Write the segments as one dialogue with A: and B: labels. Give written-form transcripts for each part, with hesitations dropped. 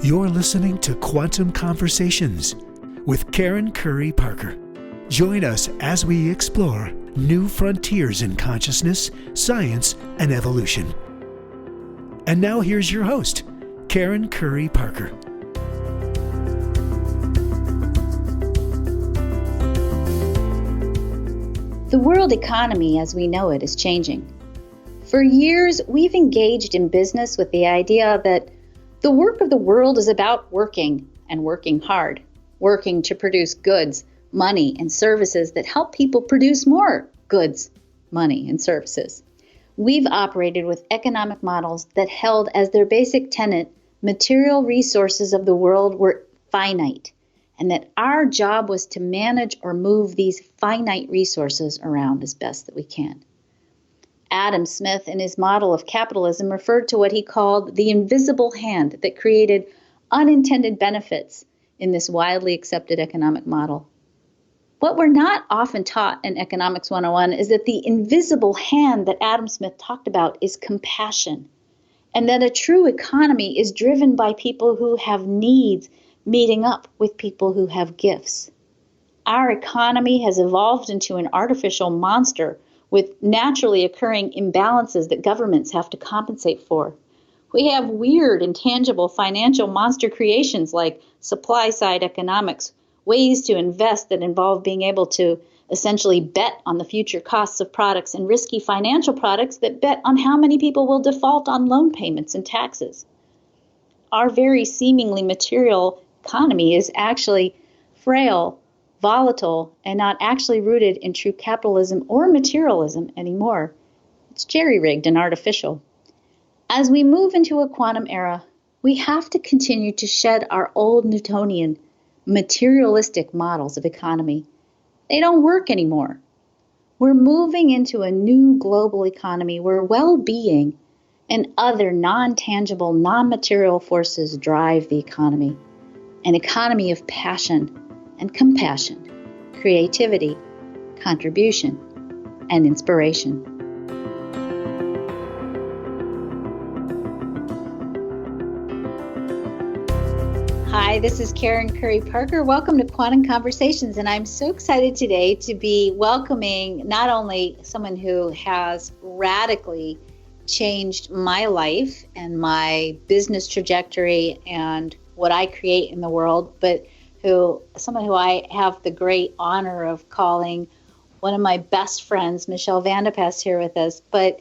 A: You're listening to Quantum Conversations with Karen Curry Parker. Join us as we explore new frontiers in consciousness, science, and evolution. And now here's your host, Karen Curry Parker.
B: The world economy as we know it is changing. For years, we've engaged in business with the idea that the work of the world is about working and working hard, working to produce goods, money, and services that help people produce more goods, money, and services. We've operated with economic models that held as their basic tenet material resources of the world were finite, and that our job was to manage or move these finite resources around as best that we can. Adam Smith, in his model of capitalism, referred to what he called the invisible hand that created unintended benefits in this widely accepted economic model. What we're not often taught in Economics 101 is that the invisible hand that Adam Smith talked about is compassion, and that a true economy is driven by people who have needs meeting up with people who have gifts. Our economy has evolved into an artificial monster with naturally occurring imbalances that governments have to compensate for. We have weird, intangible financial monster creations like supply-side economics, ways to invest that involve being able to essentially bet on the future costs of products, and risky financial products that bet on how many people will default on loan payments and taxes. Our very seemingly material economy is actually frail, volatile, and not actually rooted in true capitalism or materialism anymore. It's jerry-rigged and artificial. As we move into a quantum era, we have to continue to shed our old Newtonian, materialistic models of economy. They don't work anymore. We're moving into a new global economy where well-being and other non-tangible, non-material forces drive the economy. An economy of passion and compassion, creativity, contribution, and inspiration. Hi, this is Karen Curry Parker. Welcome to Quantum Conversations, and I'm so excited today to be welcoming not only someone who has radically changed my life and my business trajectory and what I create in the world, but someone who I have the great honor of calling one of my best friends, Michelle Vandepas, here with us. But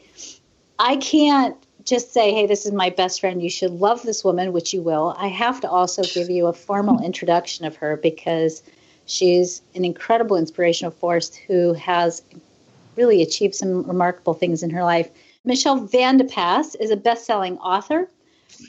B: I can't just say, hey, this is my best friend, you should love this woman, which you will. I have to also give you a formal introduction of her because she's an incredible inspirational force who has really achieved some remarkable things in her life. Michelle Vandepas is a best-selling author.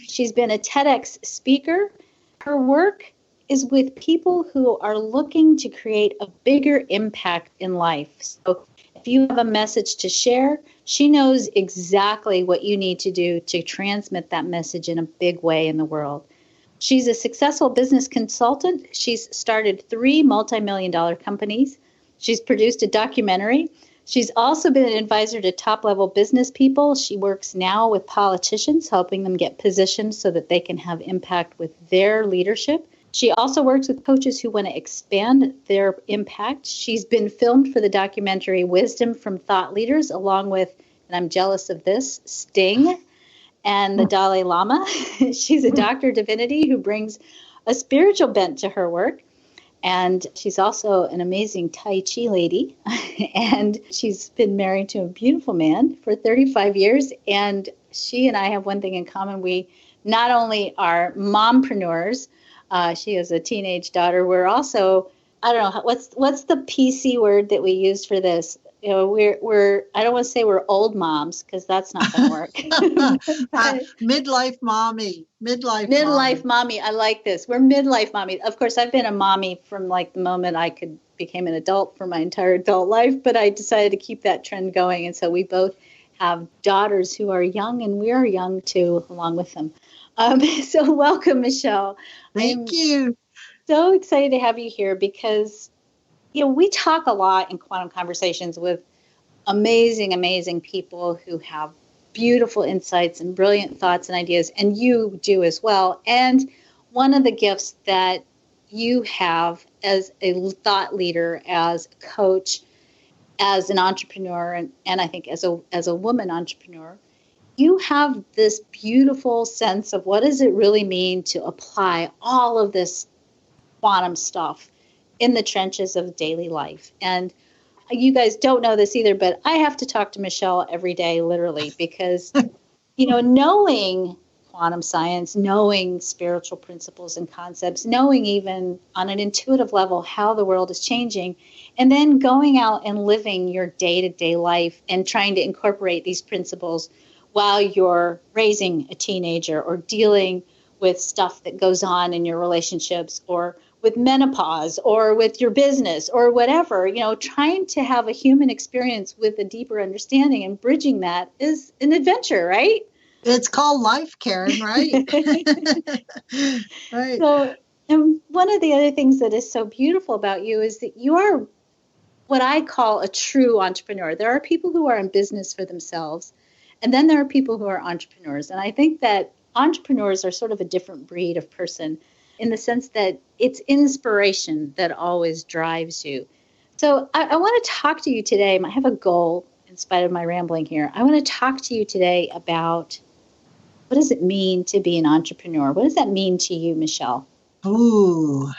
B: She's been a TEDx speaker. Her work is with people who are looking to create a bigger impact in life. So if you have a message to share, she knows exactly what you need to do to transmit that message in a big way in the world. She's a successful business consultant. She's started 3 multi-million-dollar companies. She's produced a documentary. She's also been an advisor to top-level business people. She works now with politicians, helping them get positioned so that they can have impact with their leadership. She also works with coaches who want to expand their impact. She's been filmed for the documentary Wisdom from Thought Leaders, along with, and I'm jealous of this, Sting and the Dalai Lama. She's a doctor of divinity who brings a spiritual bent to her work. And she's also an amazing Tai Chi lady. And she's been married to a beautiful man for 35 years. And she and I have one thing in common. We not only are mompreneurs, she has a teenage daughter. We're also, I don't know, what's the PC word that we use for this? You know, we're I don't want to say we're old moms because that's not going to work.
C: Midlife mommy.
B: Midlife mommy. I like this. We're midlife mommy. Of course, I've been a mommy from like the moment I became an adult for my entire adult life, but I decided to keep that trend going. And so we both have daughters who are young, and we are young too, along with them. So welcome, Michelle.
C: Thank you.
B: So excited to have you here because, you know, we talk a lot in Quantum Conversations with amazing, amazing people who have beautiful insights and brilliant thoughts and ideas, and you do as well. And one of the gifts that you have as a thought leader, as a coach, as an entrepreneur, and I think as a woman entrepreneur, you have this beautiful sense of what does it really mean to apply all of this quantum stuff in the trenches of daily life. And you guys don't know this either, but I have to talk to Michelle every day, literally, because, knowing quantum science, knowing spiritual principles and concepts, knowing even on an intuitive level how the world is changing, and then going out and living your day-to-day life and trying to incorporate these principles while you're raising a teenager or dealing with stuff that goes on in your relationships or with menopause or with your business or whatever, trying to have a human experience with a deeper understanding and bridging that is an adventure, right?
C: It's called life, Karen, right? Right.
B: So, and one of the other things that is so beautiful about you is that you are what I call a true entrepreneur. There are people who are in business for themselves, and then there are people who are entrepreneurs. And I think that entrepreneurs are sort of a different breed of person in the sense that it's inspiration that always drives you. So I want to talk to you today. I have a goal in spite of my rambling here. I want to talk to you today about what does it mean to be an entrepreneur? What does that mean to you, Michelle?
C: Ooh,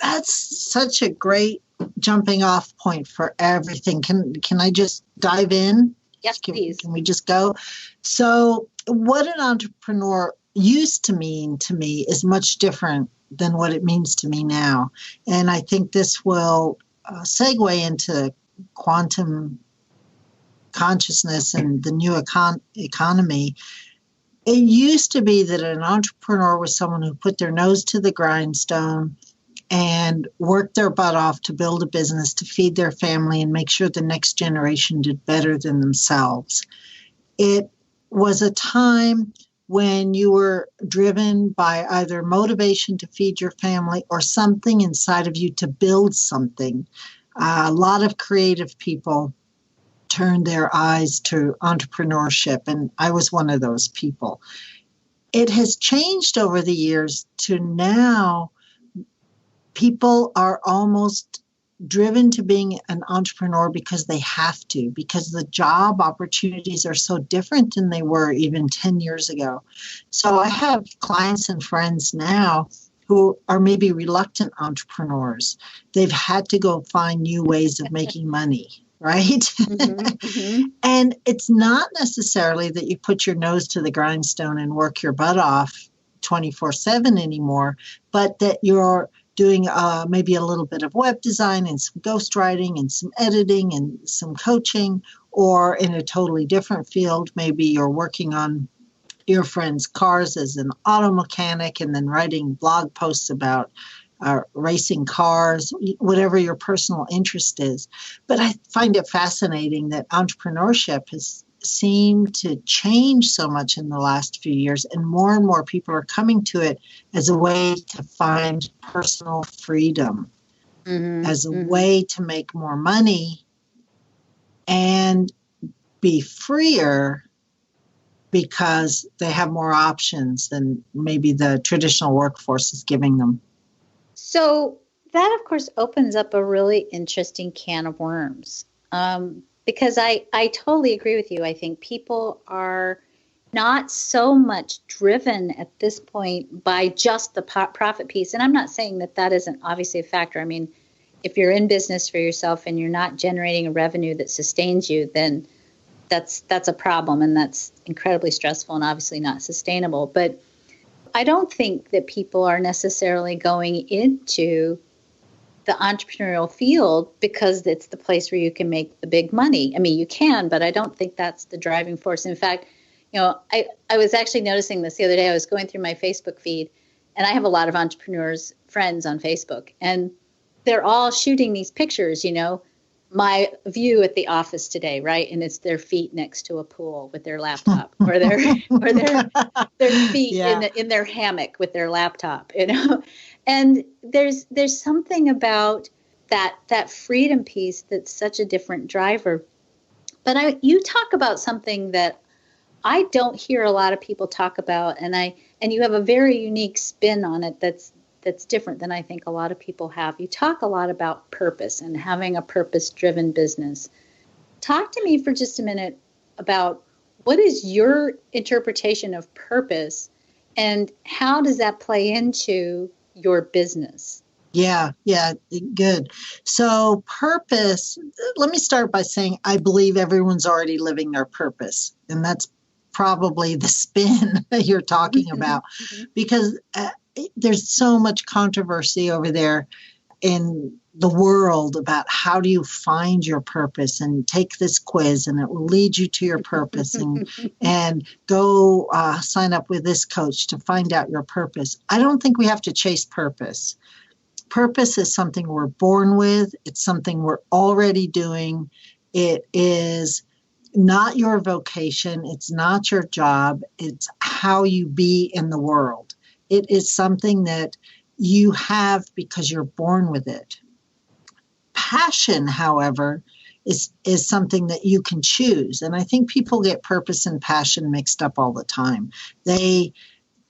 C: that's such a great jumping off point for everything. Can I just dive in?
B: Yes, please.
C: Can we just go? So what an entrepreneur used to mean to me is much different than what it means to me now. And I think this will segue into quantum consciousness and the new economy. It used to be that an entrepreneur was someone who put their nose to the grindstone and worked their butt off to build a business, to feed their family and make sure the next generation did better than themselves. It was a time when you were driven by either motivation to feed your family or something inside of you to build something. A lot of creative people turned their eyes to entrepreneurship, and I was one of those people. It has changed over the years to now people are almost driven to being an entrepreneur because they have to, because the job opportunities are so different than they were even 10 years ago. So I have clients and friends now who are maybe reluctant entrepreneurs. They've had to go find new ways of making money, right? Mm-hmm. And it's not necessarily that you put your nose to the grindstone and work your butt off 24/7 anymore, but that you're doing maybe a little bit of web design and some ghostwriting and some editing and some coaching, or in a totally different field, maybe you're working on your friend's cars as an auto mechanic and then writing blog posts about racing cars, whatever your personal interest is. But I find it fascinating that entrepreneurship has seemed to change so much in the last few years, and more people are coming to it as a way to find personal freedom, as a way to make more money and be freer because they have more options than maybe the traditional workforce is giving them.
B: So that, of course, opens up a really interesting can of worms. Because I totally agree with you. I think people are not so much driven at this point by just the profit piece. And I'm not saying that isn't obviously a factor. I mean, if you're in business for yourself and you're not generating a revenue that sustains you, then that's a problem, and that's incredibly stressful and obviously not sustainable. But I don't think that people are necessarily going into the entrepreneurial field because it's the place where you can make the big money. I mean, you can, but I don't think that's the driving force. In fact, I was actually noticing this the other day. I was going through my Facebook feed, and I have a lot of entrepreneurs friends on Facebook, and they're all shooting these pictures, my view at the office today, right? And it's their feet next to a pool with their laptop, or their feet in their hammock with their laptop, And there's something about that freedom piece that's such a different driver. But you talk about something that I don't hear a lot of people talk about, and you have a very unique spin on it that's different than I think a lot of people have. You talk a lot about purpose and having a purpose-driven business. Talk to me for just a minute about what is your interpretation of purpose and how does that play into your business?
C: Yeah, good. So purpose, let me start by saying I believe everyone's already living their purpose. And that's probably the spin that you're talking about because there's so much controversy over there in the world about how do you find your purpose, and take this quiz and it will lead you to your purpose, and go sign up with this coach to find out your purpose. I don't think we have to chase purpose. Purpose is something we're born with. It's something we're already doing. It is not your vocation. It's not your job. It's how you be in the world. It is something that you have because you're born with it. Passion, however, is something that you can choose. And I think people get purpose and passion mixed up all the time. They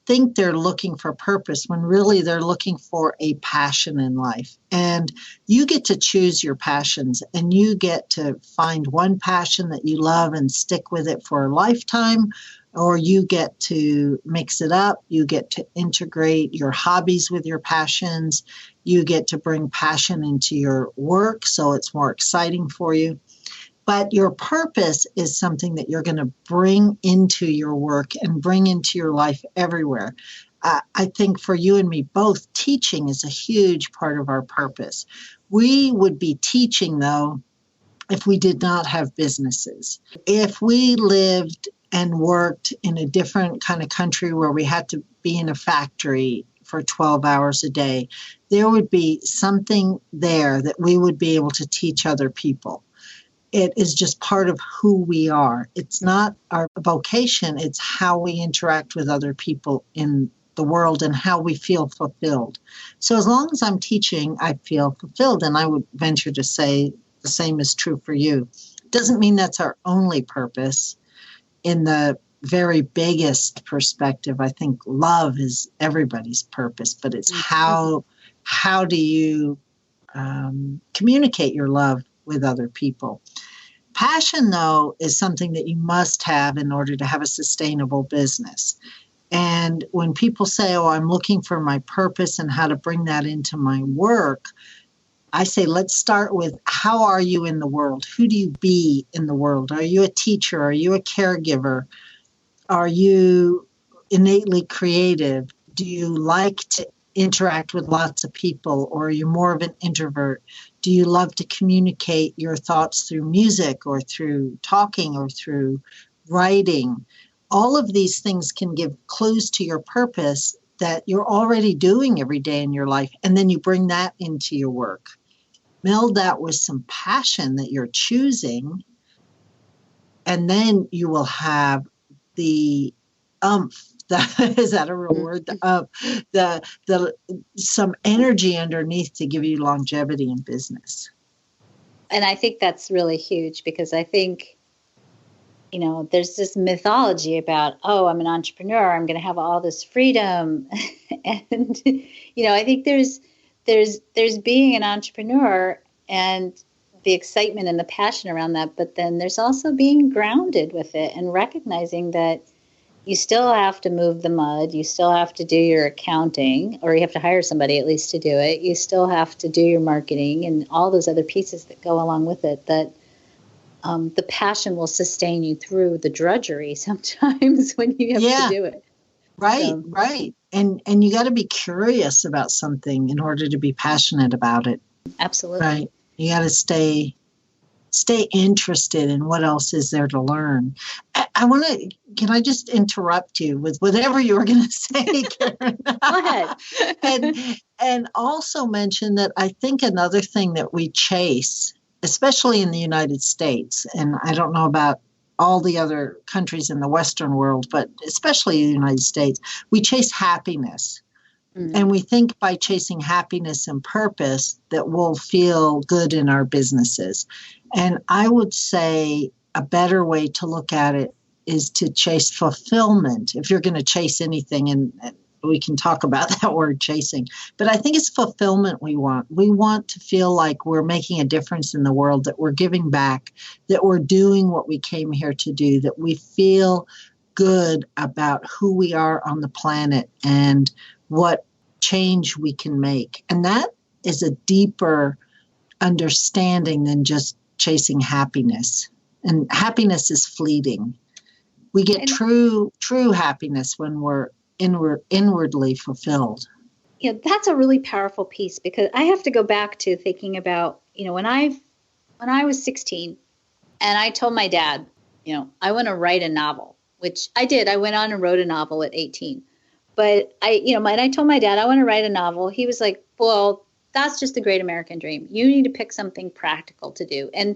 C: think they're looking for purpose when really they're looking for a passion in life. And you get to choose your passions, and you get to find one passion that you love and stick with it for a lifetime, or you get to mix it up. You get to integrate your hobbies with your passions. You get to bring passion into your work so it's more exciting for you. But your purpose is something that you're going to bring into your work and bring into your life everywhere. I think for you and me both, teaching is a huge part of our purpose. We would be teaching, though, if we did not have businesses. If we lived and worked in a different kind of country where we had to be in a factory for 12 hours a day, there would be something there that we would be able to teach other people. It is just part of who we are. It's not our vocation. It's how we interact with other people in the world and how we feel fulfilled. So as long as I'm teaching, I feel fulfilled. And I would venture to say the same is true for you. It doesn't mean that's our only purpose. In the very biggest perspective, I think love is everybody's purpose, but it's how do you communicate your love with other people. Passion, though, is something that you must have in order to have a sustainable business. And when people say, oh, I'm looking for my purpose and how to bring that into my work, I say, let's start with how are you in the world? Who do you be in the world? Are you a teacher? Are you a caregiver? Are you innately creative? Do you like to interact with lots of people, or are you more of an introvert? Do you love to communicate your thoughts through music or through talking or through writing? All of these things can give clues to your purpose that you're already doing every day in your life, and then you bring that into your work. Meld that with some passion that you're choosing, and then you will have the is that a real word? Some energy underneath to give you longevity in business.
B: And I think that's really huge because I think, there's this mythology about, oh, I'm an entrepreneur, I'm going to have all this freedom. And, I think there's being an entrepreneur and the excitement and the passion around that. But then there's also being grounded with it and recognizing that you still have to move the mud. You still have to do your accounting, or you have to hire somebody at least to do it. You still have to do your marketing and all those other pieces that go along with it, that the passion will sustain you through the drudgery sometimes when you have to do it.
C: Right. And you got to be curious about something in order to be passionate about it.
B: Absolutely.
C: Right. You got to stay interested in what else is there to learn. Can I just interrupt you with whatever you were going to say, Karen?
B: Go ahead.
C: and also mention that I think another thing that we chase, especially in the United States, and I don't know about all the other countries in the Western world, but especially the United States, we chase happiness. And we think by chasing happiness and purpose that we'll feel good in our businesses. And I would say a better way to look at it is is to chase fulfillment. If you're going to chase anything, and we can talk about that word chasing, but I think it's fulfillment we want. We want to feel like we're making a difference in the world, that we're giving back, that we're doing what we came here to do, that we feel good about who we are on the planet and what change we can make. And that is a deeper understanding than just chasing happiness. And happiness is fleeting. We get true happiness when we're inwardly fulfilled.
B: Yeah, that's a really powerful piece, because I have to go back to thinking about, when I was 16 and I told my dad, I want to write a novel, which I did. I went on and wrote a novel at 18. But I told my dad I want to write a novel. He was like, well, that's just the great American dream. You need to pick something practical to do. And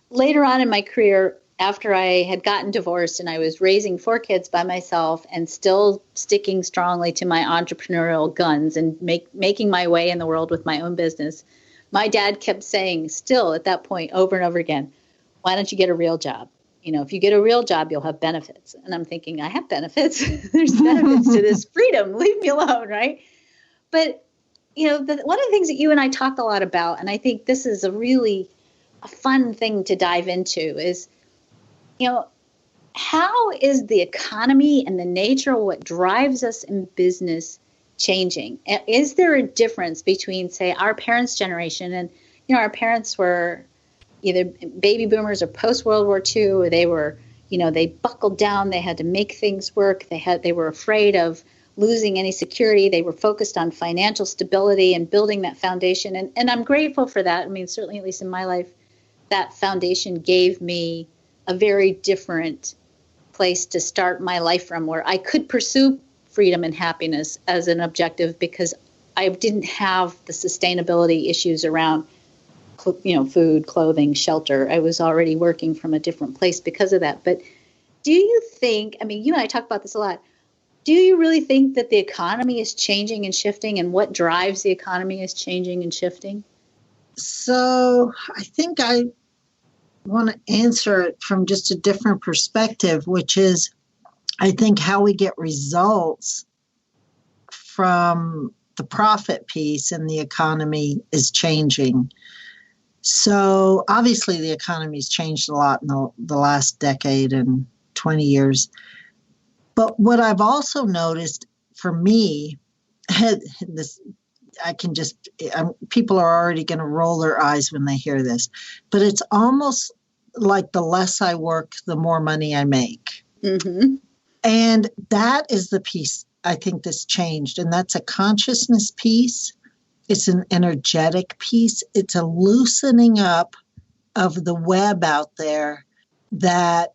B: later on in my career, after I had gotten divorced and I was raising 4 kids by myself and still sticking strongly to my entrepreneurial guns and making my way in the world with my own business, my dad kept saying still at that point over and over again, why don't you get a real job? If you get a real job, you'll have benefits. And I'm thinking, I have benefits. There's benefits to this freedom. Leave me alone, right? But, one of the things that you and I talk a lot about, and I think this is a fun thing to dive into, is, how is the economy and the nature of what drives us in business changing? Is there a difference between, say, our parents' generation and, our parents were either baby boomers or post-World War II, or they were, they buckled down, they had to make things work, they were afraid of losing any security, they were focused on financial stability and building that foundation. And I'm grateful for that. I mean, certainly, at least in my life, that foundation gave me a very different place to start my life from, where I could pursue freedom and happiness as an objective, because I didn't have the sustainability issues around food, clothing, shelter. I was already working from a different place because of that. But do you think, you and I talk about this a lot, do you really think that the economy is changing and shifting, and what drives the economy is changing and shifting?
C: So I think I want to answer it from just a different perspective, which is, I think how we get results from the profit piece in the economy is changing. So obviously the economy's changed a lot in the last decade and 20 years. But what I've also noticed for me, people are already going to roll their eyes when they hear this, but it's almost like the less I work, the more money I make.
B: Mm-hmm.
C: And that is the piece I think that's changed. And that's a consciousness piece. It's an energetic piece. It's a loosening up of the web out there that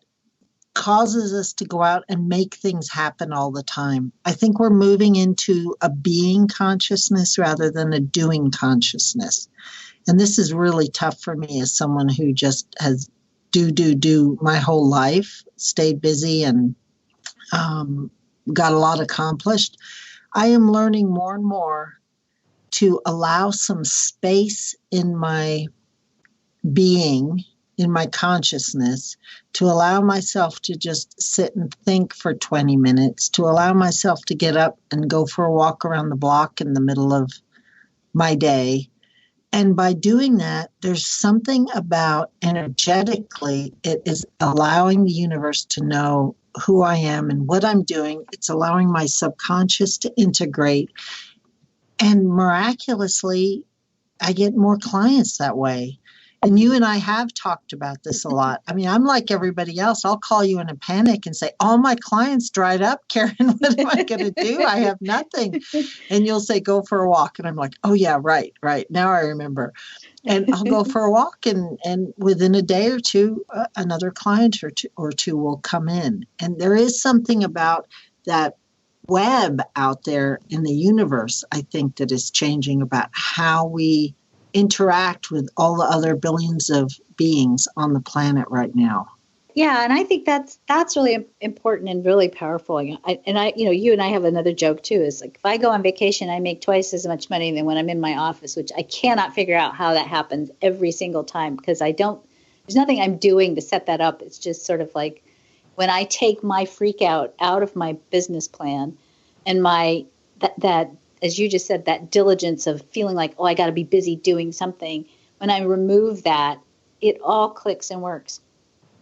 C: causes us to go out and make things happen all the time. I think we're moving into a being consciousness rather than a doing consciousness. And this is really tough for me as someone who just has do my whole life, stayed busy and got a lot accomplished. I am learning more and more to allow some space in my being, in my consciousness, to allow myself to just sit and think for 20 minutes, to allow myself to get up and go for a walk around the block in the middle of my day. And by doing that, there's something about energetically, it is allowing the universe to know who I am and what I'm doing. It's allowing my subconscious to integrate. And miraculously, I get more clients that way. And you and I have talked about this a lot. I mean, I'm like everybody else. I'll call you in a panic and say, all my clients dried up. Karen, what am I going to do? I have nothing. And you'll say, go for a walk. And I'm like, oh, yeah, right. Now I remember. And I'll go for a walk. And within a day or two, another client or two will come in. And there is something about that web out there in the universe, I think, that is changing about how we interact with all the other billions of beings on the planet right now.
B: Yeah, and I think that's really important and really powerful. You and I have another joke too. Is like, if I go on vacation, I make twice as much money than when I'm in my office, which I cannot figure out how that happens every single time, because there's nothing I'm doing to set that up. It's just sort of like, when I take my freak out of my business plan and my that as you just said, that diligence of feeling like, oh, I got to be busy doing something. When I remove that, it all clicks and works.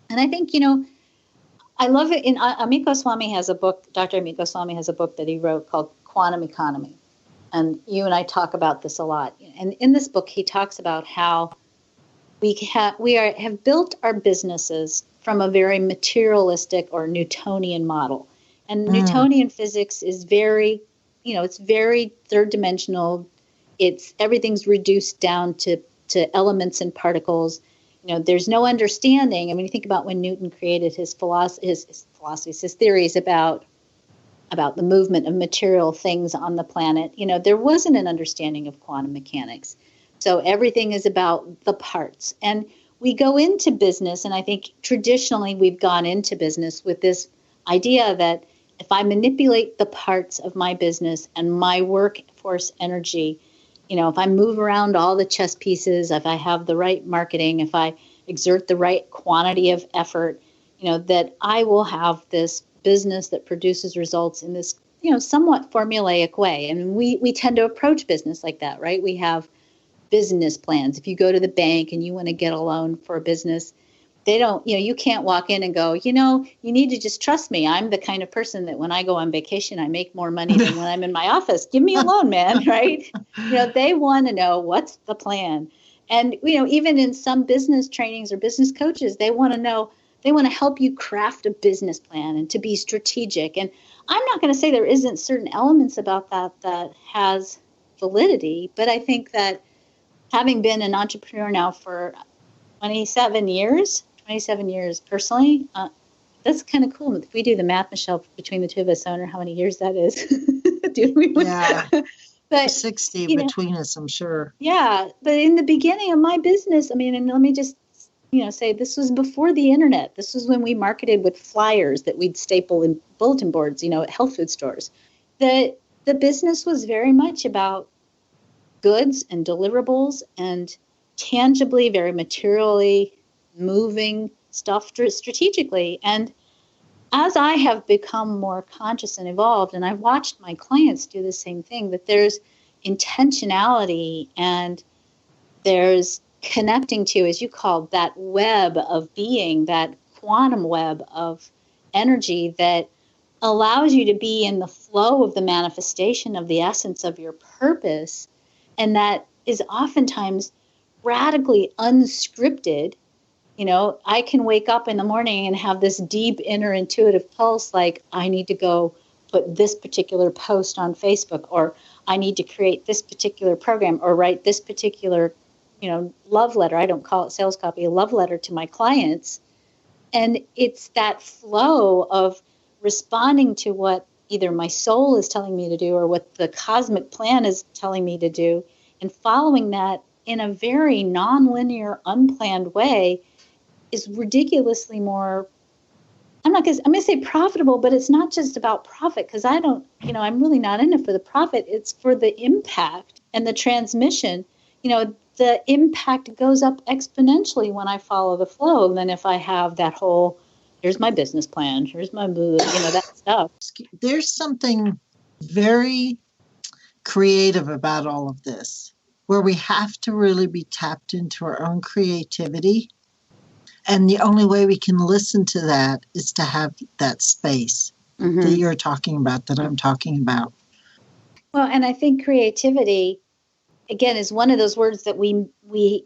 B: And I think, I love it. In Amit Goswami has a book, Dr. Amit Goswami has a book that he wrote called Quantum Economy. And you and I talk about this a lot. And in this book, he talks about how we have built our businesses from a very materialistic or Newtonian model. And Newtonian physics is very, it's very third dimensional. Everything's reduced down to elements and particles. There's no understanding. I mean, you think about when Newton created his theories about the movement of material things on the planet. There wasn't an understanding of quantum mechanics. So everything is about the parts. And we go into business, and I think traditionally we've gone into business with this idea that if I manipulate the parts of my business and my workforce energy, if I move around all the chess pieces, if I have the right marketing, if I exert the right quantity of effort, that I will have this business that produces results in this, somewhat formulaic way. And we tend to approach business like that, right? We have business plans. If you go to the bank and you want to get a loan for a business, they don't, you can't walk in and go, you need to just trust me. I'm the kind of person that when I go on vacation, I make more money than when I'm in my office. Give me a loan, man, right? They want to know what's the plan. And, even in some business trainings or business coaches, they want to help you craft a business plan and to be strategic. And I'm not going to say there isn't certain elements about that has validity, but I think that having been an entrepreneur now for 27 years personally, that's kind of cool. If we do the math, Michelle, between the two of us, I wonder how many years that is.
C: Yeah.
B: But
C: 60 between us, I'm sure.
B: Yeah. But in the beginning of my business, and let me just, say this was before the internet. This was when we marketed with flyers that we'd staple in bulletin boards, at health food stores. The business was very much about goods and deliverables and tangibly, very materially moving stuff strategically. And as I have become more conscious and evolved, and I've watched my clients do the same thing, that there's intentionality and there's connecting to, as you called, that web of being, that quantum web of energy that allows you to be in the flow of the manifestation of the essence of your purpose. And that is oftentimes radically unscripted. I can wake up in the morning and have this deep inner intuitive pulse, like I need to go put this particular post on Facebook, or I need to create this particular program, or write this particular, love letter. I don't call it sales copy, a love letter to my clients. And it's that flow of responding to what either my soul is telling me to do or what the cosmic plan is telling me to do, and following that in a very nonlinear, unplanned way is ridiculously more, I'm going to say profitable, but it's not just about profit, because I'm really not in it for the profit. It's for the impact and the transmission. The impact goes up exponentially when I follow the flow than if I have that whole, here's my business plan, here's my mood, that stuff.
C: There's something very creative about all of this, where we have to really be tapped into our own creativity. And the only way we can listen to that is to have that space that you're talking about, that I'm talking about.
B: Well, and I think creativity, again, is one of those words that we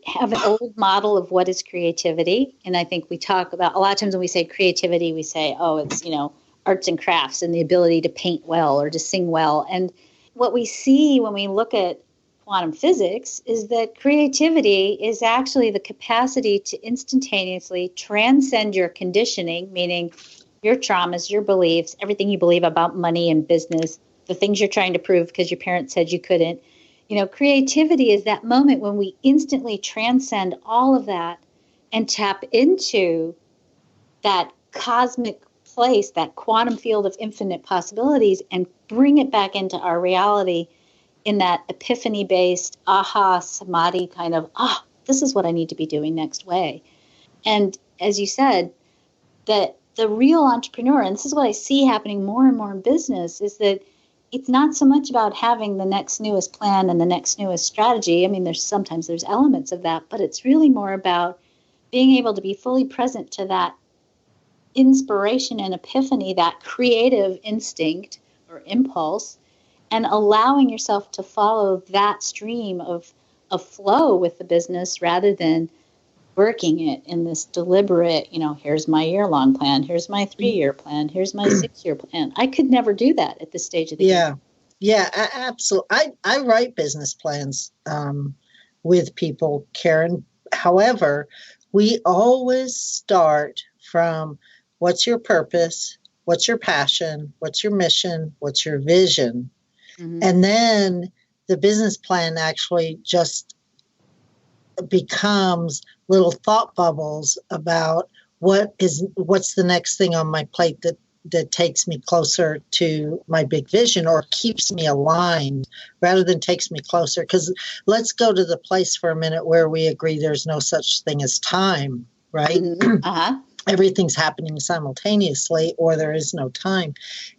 B: have an old model of what is creativity. And I think we talk about, a lot of times when we say creativity, we say, oh, it's, arts and crafts and the ability to paint well or to sing well. And what we see when we look at quantum physics is that creativity is actually the capacity to instantaneously transcend your conditioning, meaning your traumas, your beliefs, everything you believe about money and business, the things you're trying to prove because your parents said you couldn't. Creativity is that moment when we instantly transcend all of that and tap into that cosmic place, that quantum field of infinite possibilities, and bring it back into our reality in that epiphany-based, aha, samadhi kind of, this is what I need to be doing next way. And as you said, that the real entrepreneur, and this is what I see happening more and more in business, is that it's not so much about having the next newest plan and the next newest strategy. I mean, there's elements of that, but it's really more about being able to be fully present to that inspiration and epiphany, that creative instinct or impulse, and allowing yourself to follow that stream of flow with the business rather than working it in this deliberate, here's my year-long plan, here's my 3-year plan, here's my 6-year plan. I could never do that at this stage of the game.
C: Yeah, absolutely. I write business plans with people, Karen. However, we always start from what's your purpose, what's your passion, what's your mission, what's your vision. Mm-hmm. And then the business plan actually just becomes little thought bubbles about what's the next thing on my plate that takes me closer to my big vision or keeps me aligned rather than takes me closer. Because let's go to the place for a minute where we agree there's no such thing as time, right? Uh-huh. Everything's happening simultaneously or there is no time.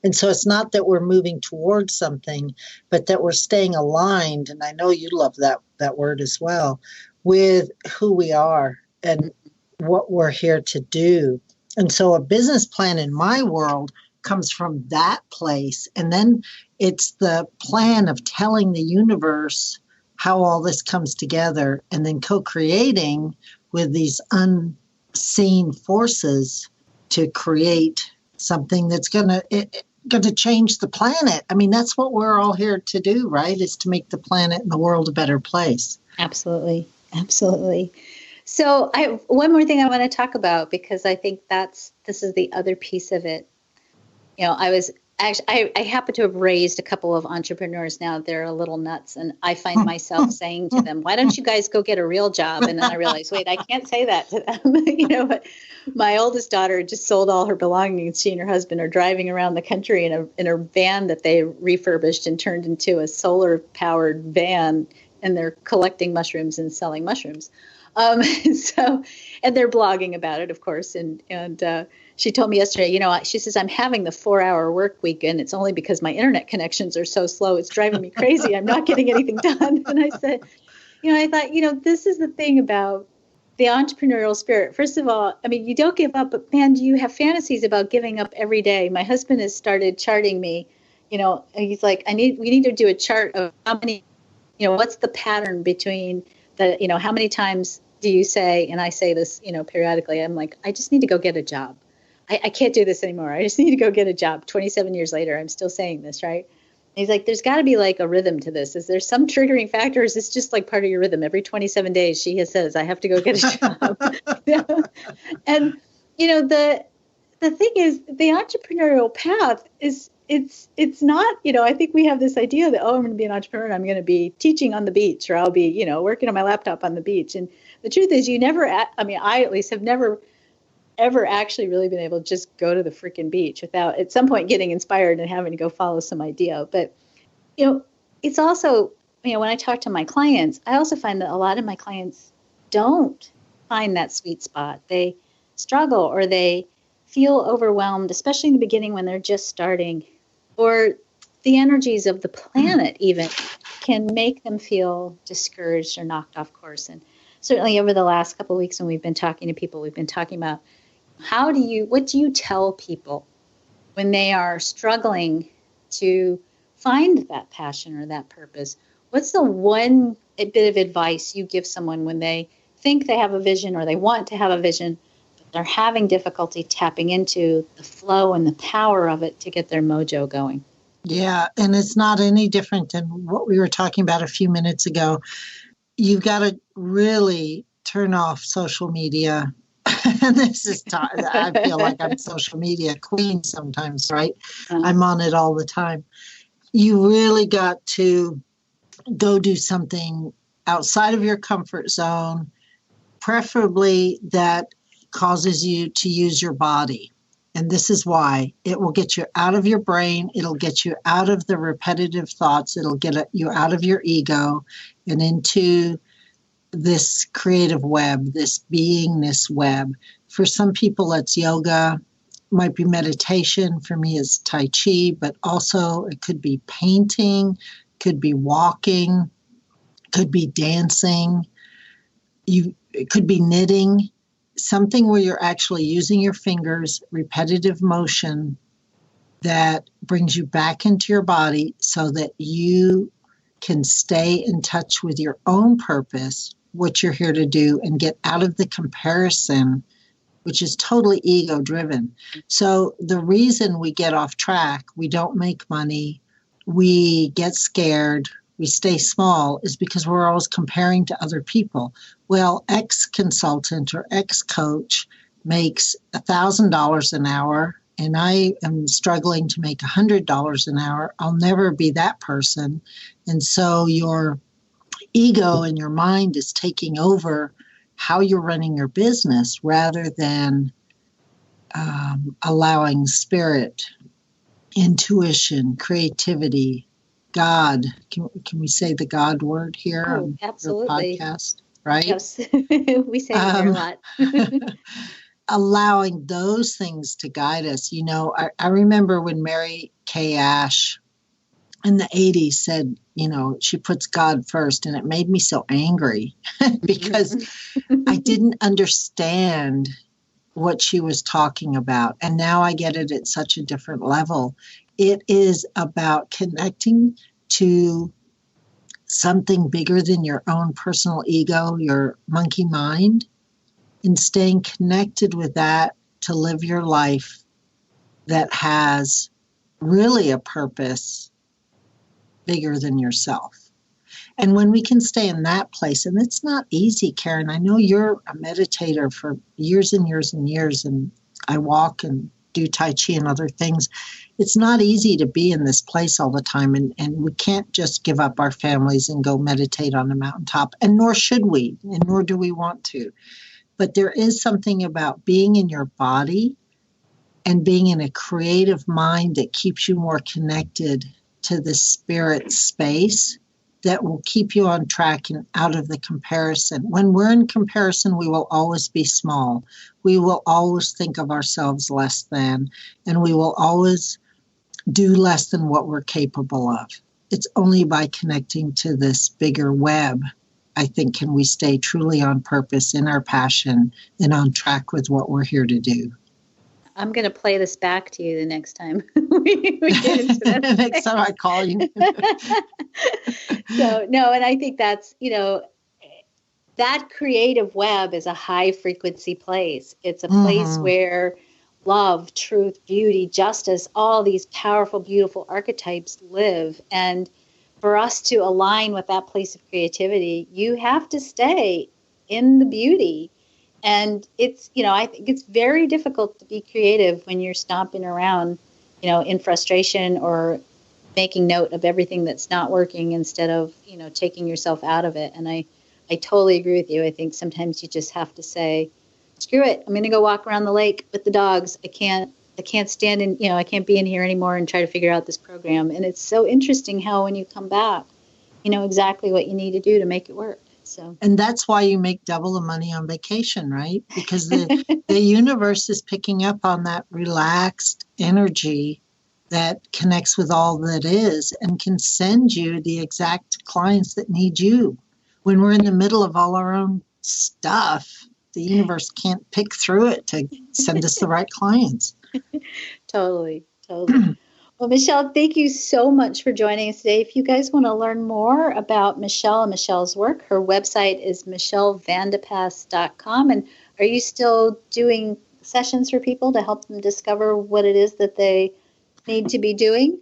C: And so it's not that we're moving towards something, but that we're staying aligned. And I know you love that word as well, with who we are and what we're here to do. And so a business plan in my world comes from that place. And then it's the plan of telling the universe how all this comes together and then co-creating with these unseen forces to create something that's going to change the planet. I mean, that's what we're all here to do, right? Is to make the planet and the world a better place.
B: Absolutely. Absolutely. So I have one more thing I want to talk about, because I think this is the other piece of it. I happen to have raised a couple of entrepreneurs now. They're a little nuts. And I find myself saying to them, why don't you guys go get a real job? And then I realize, wait, I can't say that to them. But my oldest daughter just sold all her belongings. She and her husband are driving around the country in a van that they refurbished and turned into a solar powered van. And they're collecting mushrooms and selling mushrooms. And they're blogging about it, of course. And she told me yesterday, she says, I'm having the 4-hour work week, and it's only because my internet connections are so slow. It's driving me crazy. I'm not getting anything done. And I said, I thought, this is the thing about the entrepreneurial spirit. First of all, I mean, you don't give up, but man, do you have fantasies about giving up every day? My husband has started charting me, he's like, we need to do a chart of how many, what's the pattern between how many times do you say, and I say this, periodically, I'm like, I just need to go get a job. I can't do this anymore. I just need to go get a job. 27 years later, I'm still saying this, right? And he's like, there's got to be like a rhythm to this. Is there some triggering factor? Is this just like part of your rhythm? Every 27 days, she says, I have to go get a job. And, the thing is, the entrepreneurial path is, it's not, I think we have this idea that, I'm going to be an entrepreneur and I'm going to be teaching on the beach, or I'll be, working on my laptop on the beach. And the truth is I at least have never, ever actually really been able to just go to the freaking beach without at some point getting inspired and having to go follow some idea. But, it's also, when I talk to my clients, I also find that a lot of my clients don't find that sweet spot. They struggle or they feel overwhelmed, especially in the beginning when they're just starting, or the energies of the planet even can make them feel discouraged or knocked off course. And certainly over the last couple of weeks when we've been talking to people, we've been talking about what do you tell people when they are struggling to find that passion or that purpose? What's the one bit of advice you give someone when they think they have a vision or they want to have a vision, but they're having difficulty tapping into the flow and the power of it to get their mojo going?
C: Yeah, and it's not any different than what we were talking about a few minutes ago. You've got to really turn off social media. And I feel like I'm social media queen sometimes, right? Uh-huh. I'm on it all the time. You really got to go do something outside of your comfort zone, preferably that causes you to use your body. And this is why. It will get you out of your brain. It'll get you out of the repetitive thoughts. It'll get you out of your ego and into this creative web, this beingness web. For some people, it's yoga. might be meditation. For me, it's Tai Chi, but also it could be painting, could be walking, could be dancing. It could be knitting, something where you're actually using your fingers, repetitive motion that brings you back into your body so that you can stay in touch with your own purpose, what you're here to do, and get out of the comparison, which is totally ego driven. So the reason we get off track, we don't make money, we get scared, we stay small, is because we're always comparing to other people. Well, X consultant or X coach makes $1,000 an hour, and I am struggling to make $100 an hour. I'll never be that person. And so your ego in your mind is taking over how you're running your business rather than allowing spirit, intuition, creativity, God. Can we say the God word here on
B: absolutely.
C: your podcast? Right?
B: Yes, we say it there a lot.
C: Allowing those things to guide us. You know, I remember when Mary Kay Ash in the 80s said, you know, she puts God first, and it made me so angry because I didn't understand what she was talking about. And now I get it at such a different level. It is about connecting to something bigger than your own personal ego, your monkey mind, and staying connected with that to live your life that has really a purpose bigger than yourself. And when we can stay in that place, and it's not easy, Karen. I know you're a meditator for years and years and years, and I walk and do Tai Chi and other things. It's not easy to be in this place all the time, and we can't just give up our families and go meditate on a mountaintop, and nor should we, and nor do we want to. But there is something about being in your body and being in a creative mind that keeps you more connected to the spirit space that will keep you on track and out of the comparison. When we're in comparison, we will always be small. We will always think of ourselves less than, and we will always do less than what we're capable of. It's only by connecting to this bigger web, I think, can we stay truly on purpose, in our passion, and on track with what we're here to do.
B: I'm going to play this back to you the next time we get into this.
C: Next time I call you.
B: So, no, and I think that's, you know, that creative web is a high frequency place. It's a place where love, truth, beauty, justice, all these powerful, beautiful archetypes live. And for us to align with that place of creativity, you have to stay in the beauty. And it's, you know, I think it's very difficult to be creative when you're stomping around, you know, in frustration or making note of everything that's not working instead of, you know, taking yourself out of it. And I totally agree with you. I think sometimes you just have to say, screw it. I'm going to go walk around the lake with the dogs. I can't stand in, you know, I can't be in here anymore and try to figure out this program. And it's so interesting how when you come back, you know exactly what you need to do to make it work. So.
C: And that's why you make double the money on vacation, right? Because the universe is picking up on that relaxed energy that connects with all that is and can send you the exact clients that need you. When we're in the middle of all our own stuff, the universe can't pick through it to send us the right clients.
B: Totally. Well, Michelle, thank you so much for joining us today. If you guys want to learn more about Michelle and Michelle's work, her website is michellevandepas.com. And are you still doing sessions for people to help them discover what it is that they need to be doing?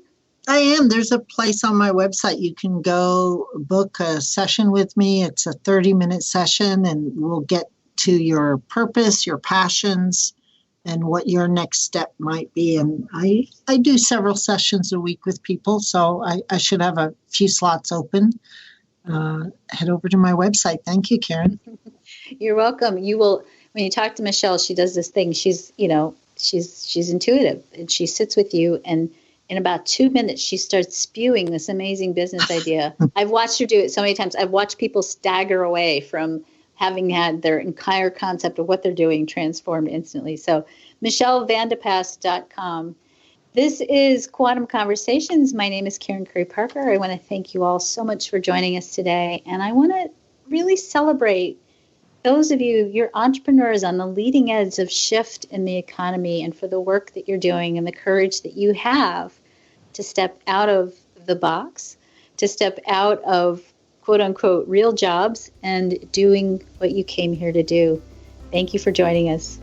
C: I am. There's a place on my website you can go book a session with me. It's a 30-minute session, and we'll get to your purpose, your passions, and what your next step might be. And I do several sessions a week with people, so I should have a few slots open. Head over to my website. Thank you, Karen.
B: You're welcome. You will, when you talk to Michelle, she does this thing. She's, you know, she's intuitive, and she sits with you, and in about 2 minutes, she starts spewing this amazing business idea. I've watched her do it so many times. I've watched people stagger away from having had their entire concept of what they're doing transformed instantly. So MichelleVandepas.com. This is Quantum Conversations. My name is Karen Curry Parker. I want to thank you all so much for joining us today. And I want to really celebrate those of you, you're entrepreneurs on the leading edge of shift in the economy, and for the work that you're doing and the courage that you have to step out of the box, to step out of quote unquote real jobs and doing what you came here to do. Thank you for joining us.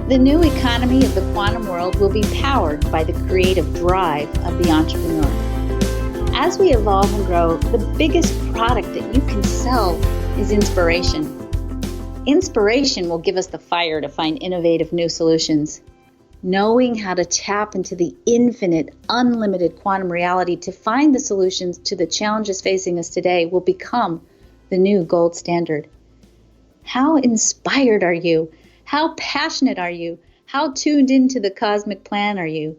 B: The new economy of the quantum world will be powered by the creative drive of the entrepreneur. As we evolve and grow, the biggest product that you can sell is inspiration. Inspiration will give us the fire to find innovative new solutions. Knowing how to tap into the infinite, unlimited quantum reality to find the solutions to the challenges facing us today will become the new gold standard. How inspired are you? How passionate are you? How tuned into the cosmic plan are you?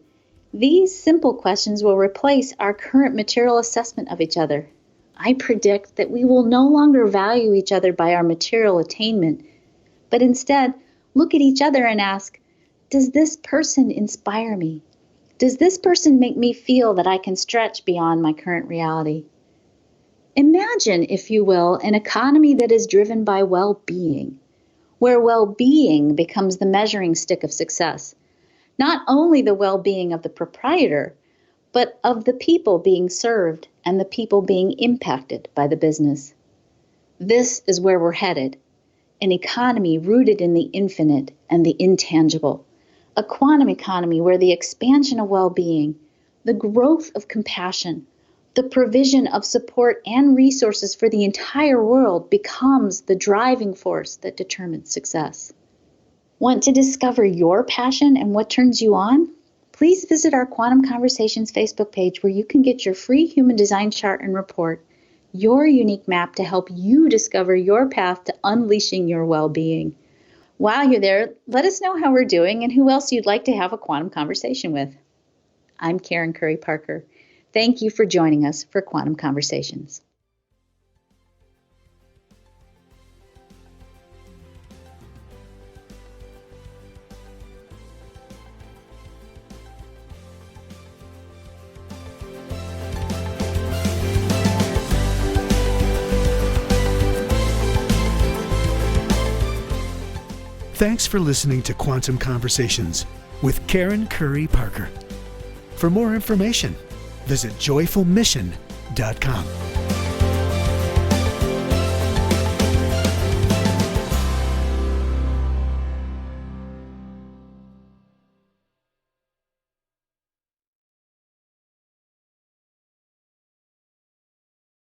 B: These simple questions will replace our current material assessment of each other. I predict that we will no longer value each other by our material attainment, but instead look at each other and ask, does this person inspire me? Does this person make me feel that I can stretch beyond my current reality? Imagine, if you will, an economy that is driven by well-being, where well-being becomes the measuring stick of success. Not only the well-being of the proprietor, but of the people being served and the people being impacted by the business. This is where we're headed, an economy rooted in the infinite and the intangible, a quantum economy where the expansion of well-being, the growth of compassion, the provision of support and resources for the entire world becomes the driving force that determines success. Want to discover your passion and what turns you on? Please visit our Quantum Conversations Facebook page, where you can get your free human design chart and report, your unique map to help you discover your path to unleashing your well-being. While you're there, let us know how we're doing and who else you'd like to have a quantum conversation with. I'm Karen Curry Parker. Thank you for joining us for Quantum Conversations.
A: Thanks for listening to Quantum Conversations with Karen Curry Parker. For more information, visit joyfulmission.com.